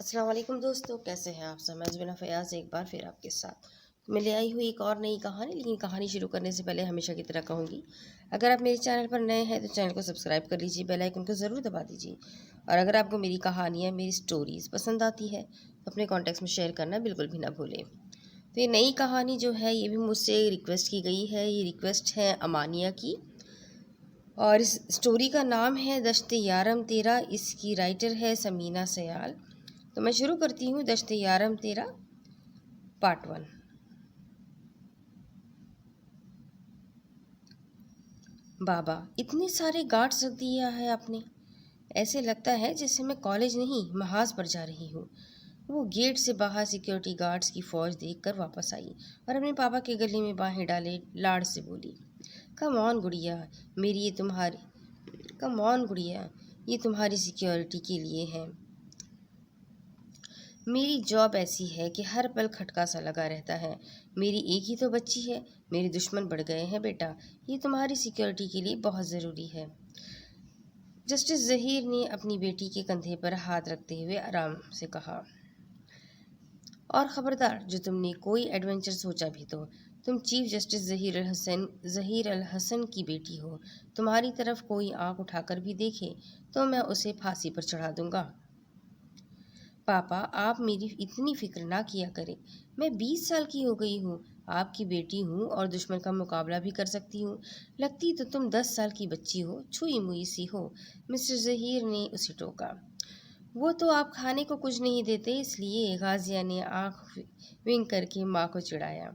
السلام علیکم دوستو، کیسے ہیں آپ سب؟ میں زبینہ فیاض ایک بار پھر آپ کے ساتھ میں لے آئی ہوئی ایک اور نئی کہانی. لیکن کہانی شروع کرنے سے پہلے ہمیشہ کی طرح کہوں گی، اگر آپ میرے چینل پر نئے ہیں تو چینل کو سبسکرائب کر لیجیے، بیل آئیکن کو ضرور دبا دیجیے. اور اگر آپ کو میری کہانیاں، میری سٹوریز پسند آتی ہے تو اپنے کانٹیکٹس میں شیئر کرنا بالکل بھی نہ بھولیں. تو یہ نئی کہانی جو ہے یہ بھی مجھ سے ریکویسٹ کی گئی ہے. یہ ریکویسٹ ہے امانیہ کی، اور اس سٹوری کا نام ہے دشت یارم تیرا. اس کی رائٹر ہے سمینہ سیال. تو میں شروع کرتی ہوں دشت یارم تیرا پارٹ 1. بابا، اتنے سارے گارڈز رکھ دیا ہے آپ نے. ایسے لگتا ہے جیسے میں کالج نہیں محاذ پر جا رہی ہوں. وہ گیٹ سے باہر سیکیورٹی گارڈز کی فوج دیکھ کر واپس آئی اور اپنے پاپا کے گلے میں باہیں ڈالے لاڑ سے بولی، کم آن گڑیا، یہ تمہاری سیکیورٹی کے لیے ہے. میری جاب ایسی ہے کہ ہر پل کھٹکا سا لگا رہتا ہے. میری ایک ہی تو بچی ہے. میرے دشمن بڑھ گئے ہیں بیٹا. یہ تمہاری سیکیورٹی کے لیے بہت ضروری ہے. جسٹس ظہیر نے اپنی بیٹی کے کندھے پر ہاتھ رکھتے ہوئے آرام سے کہا، اور خبردار، جو تم نے کوئی ایڈونچر سوچا بھی تو. تم چیف جسٹس ظہیر الحسن کی بیٹی ہو. تمہاری طرف کوئی آنکھ اٹھا کر بھی دیکھے تو میں اسے پھانسی پر چڑھا دوں گا. پاپا، آپ میری اتنی فکر نہ کیا کریں. میں 20 سال کی ہو گئی ہوں. آپ کی بیٹی ہوں اور دشمن کا مقابلہ بھی کر سکتی ہوں. لگتی تو تم 10 سال کی بچی ہو، چھوئی موئی سی ہو. مسٹر ظہیر نے اسے ٹوکا. وہ تو آپ کھانے کو کچھ نہیں دیتے، اس لیے. غازیہ نے آنکھ ونک کر کے ماں کو چڑھایا.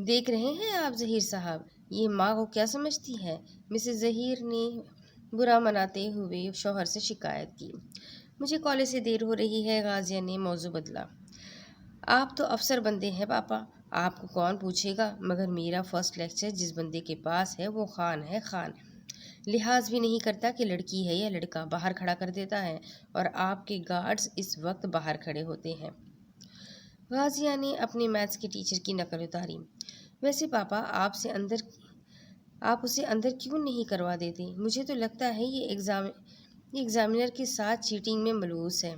دیکھ رہے ہیں آپ ظہیر صاحب، یہ ماں کو کیا سمجھتی ہے. مسز ظہیر نے برا مناتے ہوئے شوہر سے شکایت کی. مجھے کالج سے دیر ہو رہی ہے. غازیہ نے موضوع بدلا. آپ تو افسر بندے ہیں پاپا، آپ کو کون پوچھے گا. مگر میرا فرسٹ لیکچر جس بندے کے پاس ہے وہ خان ہے، خان. لحاظ بھی نہیں کرتا کہ لڑکی ہے یا لڑکا، باہر کھڑا کر دیتا ہے. اور آپ کے گارڈز اس وقت باہر کھڑے ہوتے ہیں. غازیہ نے اپنے میتھس کے ٹیچر کی نقل اتاری. ویسے پاپا، آپ اسے اندر کیوں نہیں کروا دیتے. مجھے تو لگتا ہے یہ ایگزامینر کے ساتھ چیٹنگ میں ملوث ہے.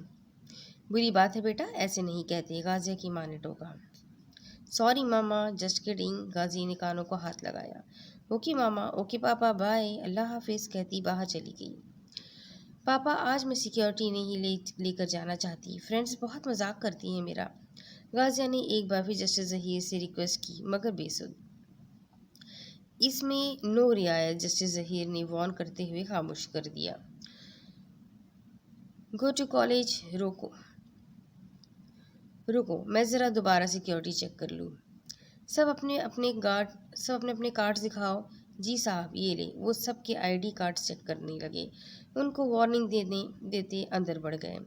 بری بات ہے بیٹا، ایسے نہیں کہتے. غازیہ کی ماں نے ٹوکا. سوری ماما، جسٹ کڈنگ. غازی نے کانوں کو ہاتھ لگایا. اوکے ماما، اوکے پاپا، بائے، اللہ حافظ کہتی باہر چلی گئی. پاپا، آج میں سیکیورٹی نہیں لے کر جانا چاہتی. فرینڈز بہت مذاق کرتی ہیں میرا. غازیہ نے ایک بار پھر جسٹس ظہیر سے ریکویسٹ کی، مگر بے سود. اس میں نو رعایت. جسٹس ظہیر نے وارن کرتے ہوئے خاموش کر دیا. Go to college. رکو، میں ذرا دوبارہ سیکیورٹی چیک کر لوں. سب اپنے اپنے کارڈز دکھاؤ. جی صاحب، یہ لے. وہ سب کے آئی ڈی کارڈز چیک کرنے لگے. ان کو وارننگ دیتے اندر بڑھ گئے.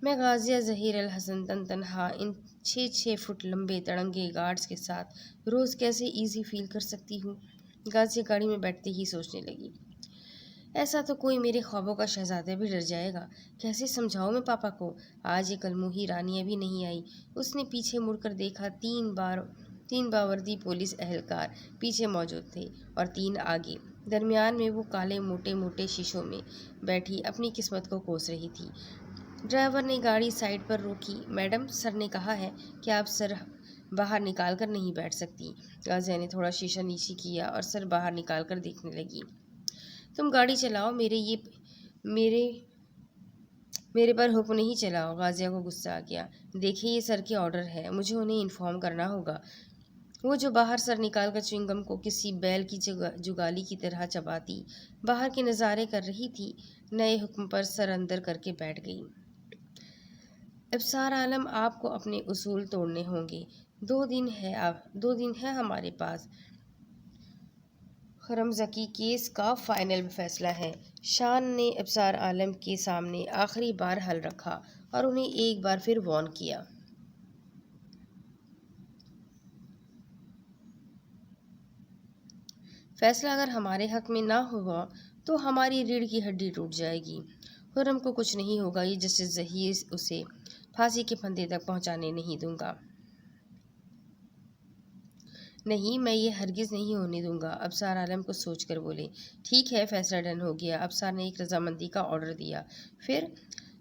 میں غازیہ ظہیر الحسن تنہا ان 6 فٹ لمبے تڑنگے گارڈز کے ساتھ روز کیسے ایزی فیل کر سکتی ہوں. غازیہ گاڑی میں بیٹھتے ہی سوچنے لگی، ایسا تو کوئی میرے خوابوں کا شہزادہ بھی ڈر جائے گا. کیسے سمجھاؤں میں پاپا کو. آج یہ کلموہی رانیہ بھی نہیں آئی. اس نے پیچھے مڑ کر دیکھا. 3 باوردی پولیس اہلکار پیچھے موجود تھے اور 3 آگے. درمیان میں وہ کالے موٹے شیشوں میں بیٹھی اپنی قسمت کو کوس رہی تھی. ڈرائیور نے گاڑی سائڈ پر روکی. میڈم، سر نے کہا ہے کہ آپ سر باہر نکال کر نہیں بیٹھ سکتی. غازیہ نے تھوڑا شیشہ نیچے کیا اور سر باہر نکال کر دیکھنے لگی. تم گاڑی چلاؤ، میرے پر حکم نہیں چلاؤ. غازیہ کو غصہ آ گیا. دیکھیں، یہ سر کے آرڈر ہے، مجھے انہیں انفارم کرنا ہوگا. وہ جو باہر سر نکال کر چوئنگم کو کسی بیل کی جگالی کی طرح چباتی باہر کے نظارے کر رہی تھی، نئے حکم پر سر اندر کر کے بیٹھ گئی. ابصار عالم، آپ کو اپنے اصول توڑنے ہوں گے. 2 دن ہے ہمارے پاس. خرمزکی کیس کا فائنل فیصلہ ہے. شان نے ابصار عالم کے سامنے آخری بار حل رکھا اور انہیں ایک بار پھر وارن کیا. فیصلہ اگر ہمارے حق میں نہ ہوا تو ہماری ریڑھ کی ہڈی ٹوٹ جائے گی. خرم کو کچھ نہیں ہوگا. یہ جسٹس ظہیر اسے پھانسی کے پھندے تک پہنچانے نہیں دوں گا. نہیں، میں یہ ہرگز نہیں ہونے دوں گا. ابصار عالم کو سوچ کر بولے. ٹھیک ہے، فیصلہ ڈن ہو گیا. ابصار نے ایک رضامندی کا آرڈر دیا. پھر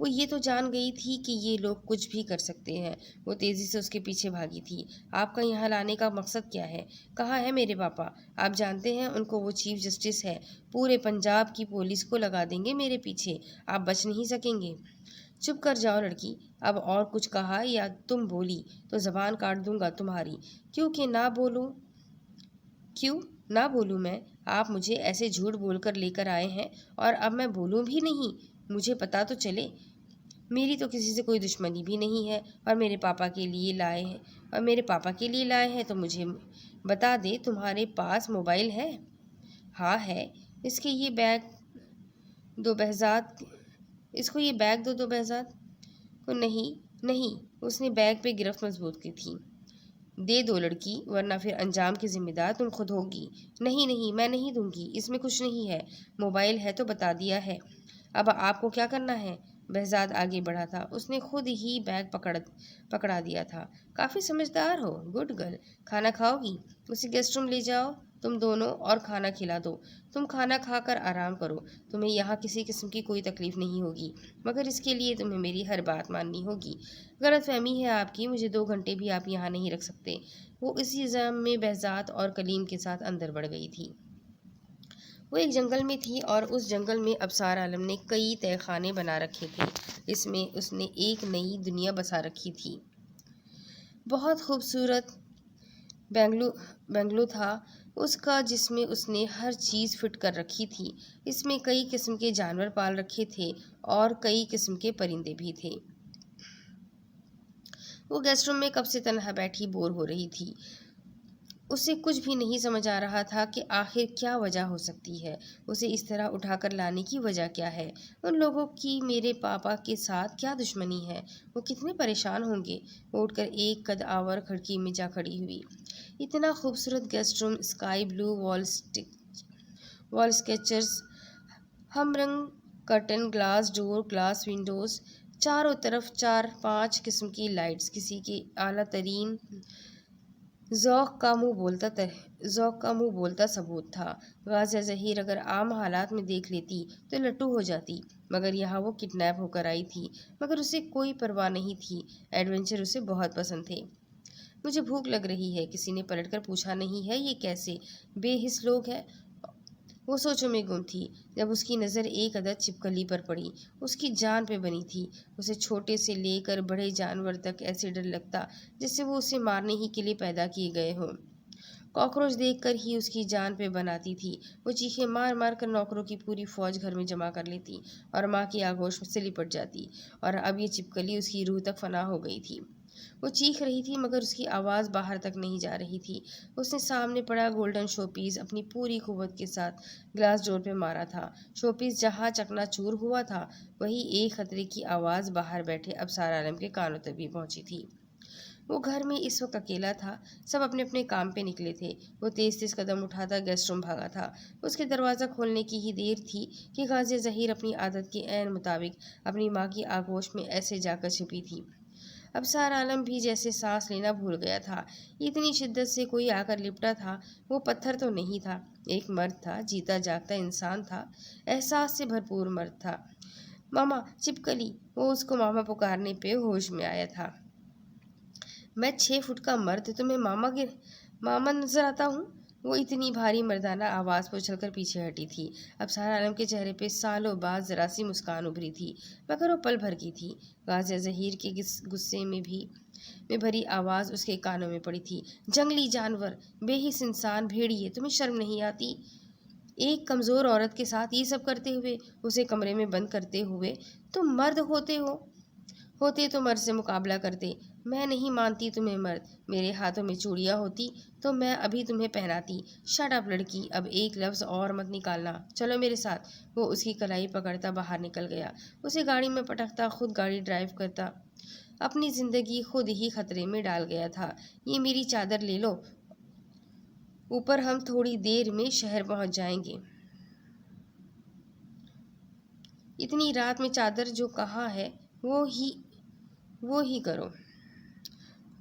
وہ یہ تو جان گئی تھی کہ یہ لوگ کچھ بھی کر سکتے ہیں۔ وہ تیزی سے اس کے پیچھے بھاگی تھی۔ آپ کا یہاں لانے کا مقصد کیا ہے؟ کہاں ہے میرے پاپا؟ آپ جانتے ہیں ان کو وہ چیف جسٹس ہے، پورے پنجاب کی پولیس کو لگا دیں گے میرے پیچھے، آپ بچ نہیں سکیں گے۔ چپ کر جاؤ لڑکی، اب اور کچھ کہا یا تم بولی تو زبان کاٹ دوں گا تمہاری۔ کیوں نہ بولوں میں؟ آپ مجھے ایسے جھوٹ بول کر لے کر آئے ہیں اور اب میں بولوں بھی نہیں؟ مجھے پتا تو چلے۔ میری تو کسی سے کوئی دشمنی بھی نہیں ہے، اور میرے پاپا کے لیے لائے ہیں تو مجھے بتا دے، تمہارے پاس موبائل ہے؟ ہاں ہے۔ اس کو یہ بیگ دو بہزاد کو۔ نہیں، اس نے بیگ پہ گرفت مضبوط کی تھی۔ دے دو لڑکی، ورنہ پھر انجام کی ذمہ دار تم خود ہوگی۔ نہیں، میں نہیں دوں گی، اس میں کچھ نہیں ہے۔ موبائل ہے تو بتا دیا ہے، اب آپ کو کیا کرنا ہے؟ بہزاد آگے بڑھا تھا، اس نے خود ہی بیگ پکڑا دیا تھا۔ کافی سمجھدار ہو، گڈ گرل۔ کھانا کھاؤ گی؟ اسے گیسٹ روم لے جاؤ تم دونوں اور کھانا کھلا دو۔ تم کھانا کھا کر آرام کرو، تمہیں یہاں کسی قسم کی کوئی تکلیف نہیں ہوگی، مگر اس کے لیے تمہیں میری ہر بات ماننی ہوگی۔ غلط فہمی ہے آپ کی، مجھے 2 گھنٹے بھی آپ یہاں نہیں رکھ سکتے۔ وہ اسی ضم میں بہزاد اور کلیم کے ساتھ اندر بڑھ گئی تھی۔ وہ ایک جنگل میں تھی اور اس جنگل میں ابصار عالم نے کئی تہہ خانے بنا رکھے تھے۔ اس میں اس نے ایک نئی دنیا بسا رکھی تھی۔ بہت خوبصورت بنگلو تھا اس کا، جس میں اس نے ہر چیز فٹ کر رکھی تھی۔ اس میں کئی قسم کے جانور پال رکھے تھے اور کئی قسم کے پرندے بھی تھے۔ وہ گیسٹ روم میں کب سے تنہا بیٹھی بور ہو رہی تھی۔ اسے کچھ بھی نہیں سمجھ آ رہا تھا کہ آخر کیا وجہ ہو سکتی ہے، اسے اس طرح اٹھا کر لانے کی وجہ کیا ہے۔ ان لوگوں کی میرے پاپا کے ساتھ کیا دشمنی ہے؟ وہ کتنے پریشان ہوں گے۔ وہ اٹھ کر ایک قد آور کھڑکی میں جا کھڑی ہوئی۔ اتنا خوبصورت گیسٹ روم، اسکائی بلو وال اسکیچرز، ہم رنگ کرٹن، گلاس ڈور، گلاس ونڈوز، چاروں طرف 4-5 قسم کی لائٹس، کسی کے اعلیٰ ترین ذوق کا منہ بولتا ثبوت تھا۔ غازیہ ظہیر اگر عام حالات میں دیکھ لیتی تو لٹو ہو جاتی، مگر یہاں وہ کڈنیپ ہو کر آئی تھی، مگر اسے کوئی پرواہ نہیں تھی۔ ایڈونچر اسے بہت پسند تھے۔ مجھے بھوک لگ رہی ہے، کسی نے پلٹ کر پوچھا نہیں ہے یہ کیسے بے حس لوگ ہیں۔ وہ سوچوں میں گم تھی جب اس کی نظر ایک عدد چھپکلی پر پڑی۔ اس کی جان پہ بنی تھی، اسے چھوٹے سے لے کر بڑے جانور تک ایسے ڈر لگتا جیسے وہ اسے مارنے ہی کے لیے پیدا کیے گئے ہوں۔ کاکروچ دیکھ کر ہی اس کی جان پہ بن آتی تھی۔ وہ چیخیں مار مار کر نوکروں کی پوری فوج گھر میں جمع کر لیتی اور ماں کی آغوش سے لپٹ جاتی، اور اب یہ چھپکلی اس کی روح تک فنا ہو گئی تھی۔ وہ چیخ رہی تھی مگر اس کی آواز باہر تک نہیں جا رہی تھی۔ اس نے سامنے پڑا گولڈن شو پیس اپنی پوری قوت کے ساتھ گلاس ڈور پہ مارا تھا۔ شو پیس جہاں چکنا چور ہوا تھا، وہی ایک خطرے کی آواز باہر بیٹھے ابصار عالم کے کانوں تک بھی پہنچی تھی۔ وہ گھر میں اس وقت اکیلا تھا، سب اپنے اپنے کام پہ نکلے تھے۔ وہ تیز تیز قدم اٹھاتا گیسٹ روم بھاگا تھا۔ اس کے دروازہ کھولنے کی ہی دیر تھی کہ غازیہ ظہیر اپنی عادت کے عین مطابق اپنی ماں کی آغوش میں ایسے جا کر چھپی تھی۔ ابصار عالم بھی جیسے سانس لینا بھول گیا تھا، اتنی شدت سے کوئی آ کر لپٹا تھا۔ وہ پتھر تو نہیں تھا، ایک مرد تھا، جیتا جاگتا انسان تھا، احساس سے بھرپور مرد تھا۔ ماما، چھپکلی! وہ اس کو ماما پکارنے پہ ہوش میں آیا تھا۔ میں 6 فٹ کا مرد تمہیں ماما نظر آتا ہوں؟ وہ اتنی بھاری مردانہ آواز پر اچھل کر پیچھے ہٹی تھی۔ ابصار عالم کے چہرے پہ سالوں بعد ذرا سی مسکان ابھری تھی، مگر وہ پل بھر کی تھی۔ غازیہ ظہیر کے غصے میں بھری آواز اس کے کانوں میں پڑی تھی۔ جنگلی جانور، بے حس انسان، بھیڑیے، تمہیں شرم نہیں آتی؟ ایک کمزور عورت کے ساتھ یہ سب کرتے ہوئے، اسے کمرے میں بند کرتے ہوئے؟ تم مرد ہوتے تو مرد سے مقابلہ کرتے۔ میں نہیں مانتی تمہیں مرد، میرے ہاتھوں میں چوڑیاں ہوتی تو میں ابھی تمہیں پہناتی۔ شٹ اپ لڑکی، اب ایک لفظ اور مت نکالنا، چلو میرے ساتھ۔ وہ اس کی کلائی پکڑتا باہر نکل گیا، اسے گاڑی میں پٹکتا، خود گاڑی ڈرائیو کرتا، اپنی زندگی خود ہی خطرے میں ڈال گیا تھا۔ یہ میری چادر لے لو، اوپر ہم تھوڑی دیر میں شہر پہنچ جائیں گے۔ اتنی رات میں چادر جو کہاں ہے وہ ہی کرو۔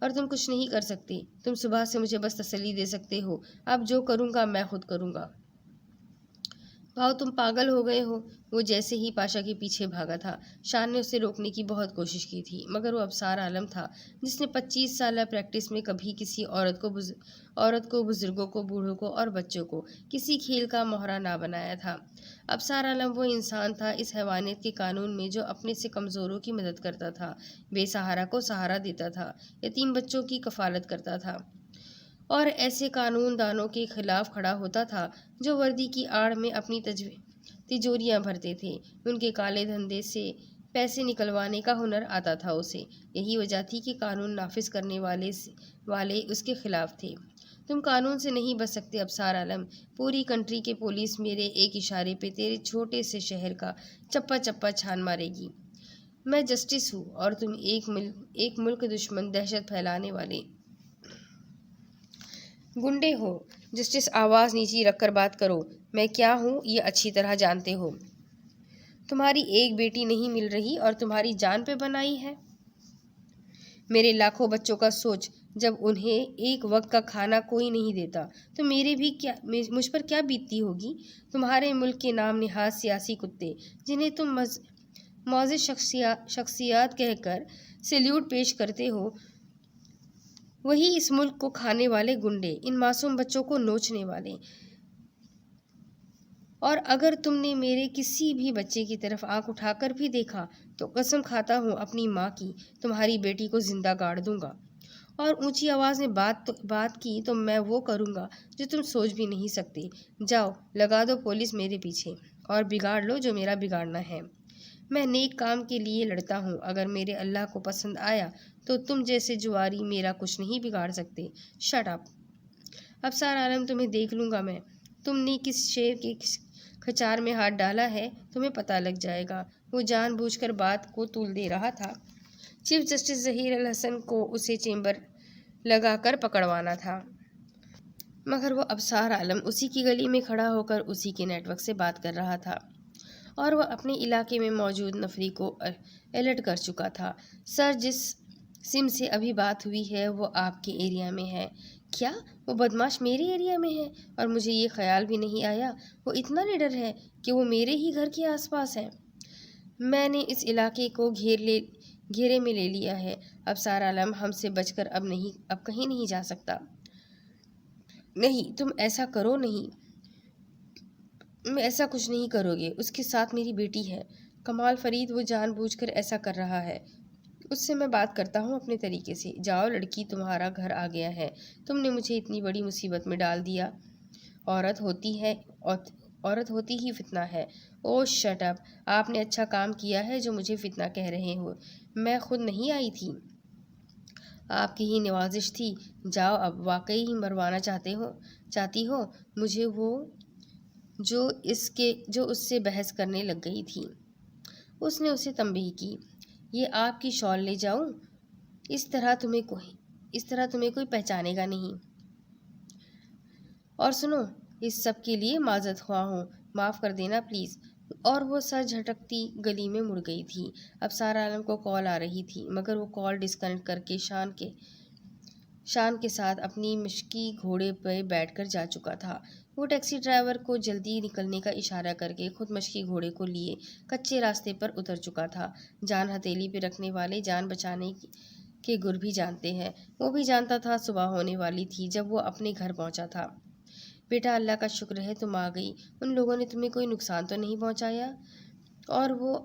اور تم کچھ نہیں کر سکتے۔ تم صبح سے مجھے بس تسلی دے سکتے ہو۔ اب جو کروں گا میں خود کروں گا۔ بھاؤ تم پاگل ہو گئے ہو۔ وہ جیسے ہی پاشا کے پیچھے بھاگا تھا، شان نے اسے روکنے کی بہت کوشش کی تھی، مگر وہ ابصار عالم تھا جس نے 25 سالہ پریکٹس میں کبھی کسی عورت کو، بزرگوں کو، بوڑھوں کو اور بچوں کو کسی کھیل کا مہرہ نہ بنایا تھا۔ ابصار عالم وہ انسان تھا اس حیوانیت کے قانون میں جو اپنے سے کمزوروں کی مدد کرتا تھا، بے سہارا کو سہارا دیتا تھا، یتیم بچوں کی کفالت کرتا تھا، اور ایسے قانون دانوں کے خلاف کھڑا ہوتا تھا جو وردی کی آڑ میں اپنی تجوریاں بھرتے تھے۔ ان کے کالے دھندے سے پیسے نکلوانے کا ہنر آتا تھا اسے۔ یہی وجہ تھی کہ قانون نافذ کرنے والے اس کے خلاف تھے۔ تم قانون سے نہیں بچ سکتے ابصار عالم۔ پوری کنٹری کے پولیس میرے ایک اشارے پہ تیرے چھوٹے سے شہر کا چپا چپا چھان مارے گی۔ میں جسٹس ہوں اور تم ایک ملک دشمن، دہشت پھیلانے والے گنڈے ہو۔ جسٹس آواز نیچی رکھ کر بات کرو۔ میں کیا ہوں یہ اچھی طرح جانتے ہو۔ تمہاری ایک بیٹی نہیں مل رہی اور تمہاری جان پہ بنائی ہے۔ میرے لاکھوں بچوں کا سوچ، جب انہیں ایک وقت کا کھانا کوئی نہیں دیتا تو مجھ پر کیا بیتتی ہوگی۔ تمہارے ملک کے نام نہاد سیاسی کتے جنہیں تم معزز شخصیات کہہ کر سیلیوٹ پیش کرتے ہو، وہی اس ملک کو کھانے والے گنڈے، ان معصوم بچوں کو نوچنے والے۔ اور اگر تم نے میرے کسی بھی بچے کی طرف آنکھ اٹھا کر بھی دیکھا تو قسم کھاتا ہوں اپنی ماں کی، تمہاری بیٹی کو زندہ گاڑ دوں گا۔ اور اونچی آواز میں بات کی تو میں وہ کروں گا جو تم سوچ بھی نہیں سکتے۔ جاؤ لگا دو پولیس میرے پیچھے اور بگاڑ لو جو میرا بگاڑنا ہے۔ میں نیک کام کے لیے لڑتا ہوں، اگر میرے اللہ کو پسند آیا تو تم جیسے جواری میرا کچھ نہیں بگاڑ سکتے۔ شٹ اپ ابصار عالم، تمہیں دیکھ لوں گا میں۔ تم نے کس شیر کے کھچار میں ہاتھ ڈالا ہے تمہیں پتہ لگ جائے گا۔ وہ جان بوجھ کر بات کو طول دے رہا تھا۔ چیف جسٹس ظہیر الحسن کو اسے چیمبر لگا کر پکڑوانا تھا، مگر وہ ابصار عالم اسی کی گلی میں کھڑا ہو کر اسی کے نیٹ ورک سے بات کر رہا تھا، اور وہ اپنے علاقے میں موجود نفری کو الرٹ کر چکا تھا۔ سر، جس سم سے ابھی بات ہوئی ہے وہ آپ کے ایریا میں ہے۔ کیا وہ بدماش میرے ایریا میں ہے؟ اور مجھے یہ خیال بھی نہیں آیا وہ اتنا نڈر ہے کہ وہ میرے ہی گھر کے آس پاس ہے۔ میں نے اس علاقے کو گھیرے میں لے لیا ہے۔ ابصار عالم، ہم سے بچ کر اب کہیں نہیں جا سکتا۔ نہیں، تم ایسا کرو نہیں، ایسا کچھ نہیں کرو گے۔ اس کے ساتھ میری بیٹی ہے۔ کمال فرید، وہ جان بوجھ کر ایسا کر رہا ہے۔ اس سے میں بات کرتا ہوں اپنے طریقے سے۔ جاؤ لڑکی، تمہارا گھر آ گیا ہے۔ تم نے مجھے اتنی بڑی مصیبت میں ڈال دیا۔ عورت ہوتی ہی فتنہ ہے۔ او شٹ اپ، آپ نے اچھا کام کیا ہے جو مجھے فتنہ کہہ رہے ہو۔ میں خود نہیں آئی تھی، آپ کی ہی نوازش تھی۔ جاؤ اب، واقعی ہی مروانا چاہتی ہو مجھے، وہ جو اس سے بحث کرنے لگ گئی تھی۔ اس نے اسے تنبیہ کی، یہ آپ کی شال لے جاؤں؟ اس طرح تمہیں کوئی پہچانے گا نہیں۔ اور سنو، اس سب کے لیے معذرت خواہ ہوں، معاف کر دینا پلیز۔ اور وہ سر جھٹکتی گلی میں مڑ گئی تھی۔ ابصار عالم کو کال آ رہی تھی، مگر وہ کال ڈسکنیکٹ کر کے شان کے ساتھ اپنی مشکی گھوڑے پہ بیٹھ کر جا چکا تھا۔ وہ ٹیکسی ڈرائیور کو جلدی نکلنے کا اشارہ کر کے خود مشکی گھوڑے کو لیے کچے راستے پر اتر چکا تھا۔ جان ہتھیلی پہ رکھنے والے جان بچانے کے گر بھی جانتے ہیں۔ وہ بھی جانتا تھا صبح ہونے والی تھی جب وہ اپنے گھر پہنچا تھا۔ بیٹا، اللہ کا شکر ہے تم آ گئی۔ ان لوگوں نے تمہیں کوئی نقصان تو نہیں پہنچایا؟ اور وہ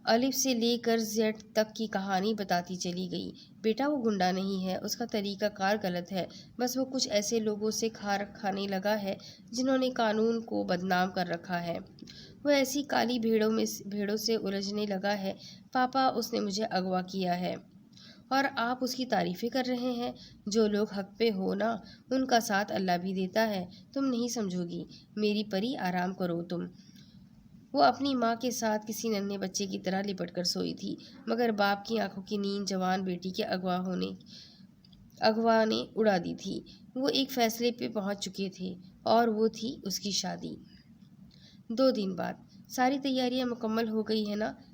الف سے لے کر زیڈ تک کی کہانی بتاتی چلی گئی۔ بیٹا، وہ گنڈا نہیں ہے، اس کا طریقہ کار غلط ہے، بس وہ کچھ ایسے لوگوں سے کھانے لگا ہے جنہوں نے قانون کو بدنام کر رکھا ہے۔ وہ ایسی کالی بھیڑوں سے الجھنے لگا ہے۔ پاپا، اس نے مجھے اغوا کیا ہے اور آپ اس کی تعریفیں کر رہے ہیں۔ جو لوگ حق پہ ہو نا، ان کا ساتھ اللہ بھی دیتا ہے۔ تم نہیں سمجھو گی میری پری، آرام کرو تم۔ وہ اپنی ماں کے ساتھ کسی ننھے بچے کی طرح لپٹ کر سوئی تھی، مگر باپ کی آنکھوں کی نیند جوان بیٹی کے اغوا نے اڑا دی تھی۔ وہ ایک فیصلے پہ پہنچ چکے تھے، اور وہ تھی اس کی شادی۔ 2 دن بعد۔ ساری تیاریاں مکمل ہو گئی ہیں نا؟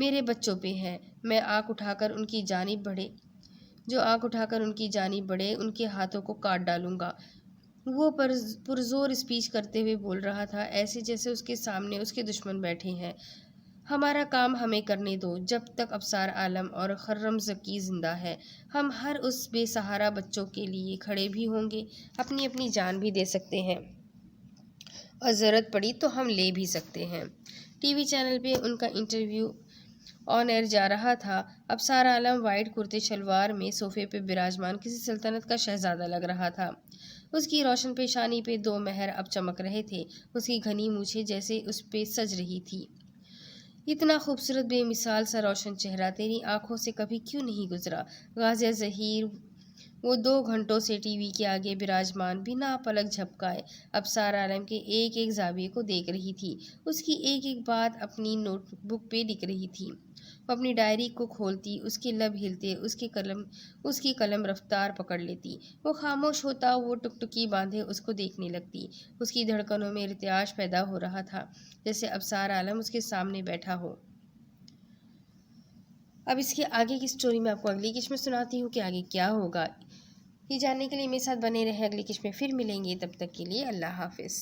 میرے بچوں پہ ہے۔ میں آنکھ اٹھا کر ان کی جانب بڑھے ان کے ہاتھوں کو کاٹ ڈالوں گا۔ وہ پرزور اسپیچ کرتے ہوئے بول رہا تھا، ایسے جیسے اس کے سامنے اس کے دشمن بیٹھے ہیں۔ ہمارا کام ہمیں کرنے دو، جب تک ابصار عالم اور خرم ذکی زندہ ہے ہم ہر اس بے سہارا بچوں کے لیے کھڑے بھی ہوں گے، اپنی جان بھی دے سکتے ہیں اور ضرورت پڑی تو ہم لے بھی سکتے ہیں۔ ٹی وی چینل پہ ان کا انٹرویو آن ایئر جا رہا تھا۔ ابصار عالم وائٹ کرتے شلوار میں صوفے پہ براجمان کسی سلطنت کا شہزادہ لگ رہا تھا۔ اس کی روشن پیشانی پہ 2 مہر اب چمک رہے تھے، اس کی گھنی مونچھیں جیسے اس پہ سج رہی تھی۔ اتنا خوبصورت بے مثال سا روشن چہرہ تیری آنکھوں سے کبھی کیوں نہیں گزرا؟ غازیہ ظہیر وہ 2 گھنٹوں سے ٹی وی کے آگے براجمان بنا پلک جھپکائے ابصار عالم کے ایک ایک زاویے کو دیکھ رہی تھی، اس کی ایک ایک بات اپنی نوٹ بک پہ لکھ رہی تھی۔ وہ اپنی ڈائری کو کھولتی، اس کے لب ہلتے، اس کی قلم رفتار پکڑ لیتی۔ وہ خاموش ہوتا، وہ ٹکٹکی باندھے اس کو دیکھنے لگتی۔ اس کی دھڑکنوں میں ارتعاش پیدا ہو رہا تھا، جیسے ابصار عالم اس کے سامنے بیٹھا ہو۔ اب اس کے آگے کی سٹوری میں آپ کو اگلی قسط میں سناتی ہوں کہ آگے کیا ہوگا۔ یہ جاننے کے لیے میرے ساتھ بنے رہے، اگلی قسط میں پھر ملیں گے، تب تک کے لیے اللہ حافظ۔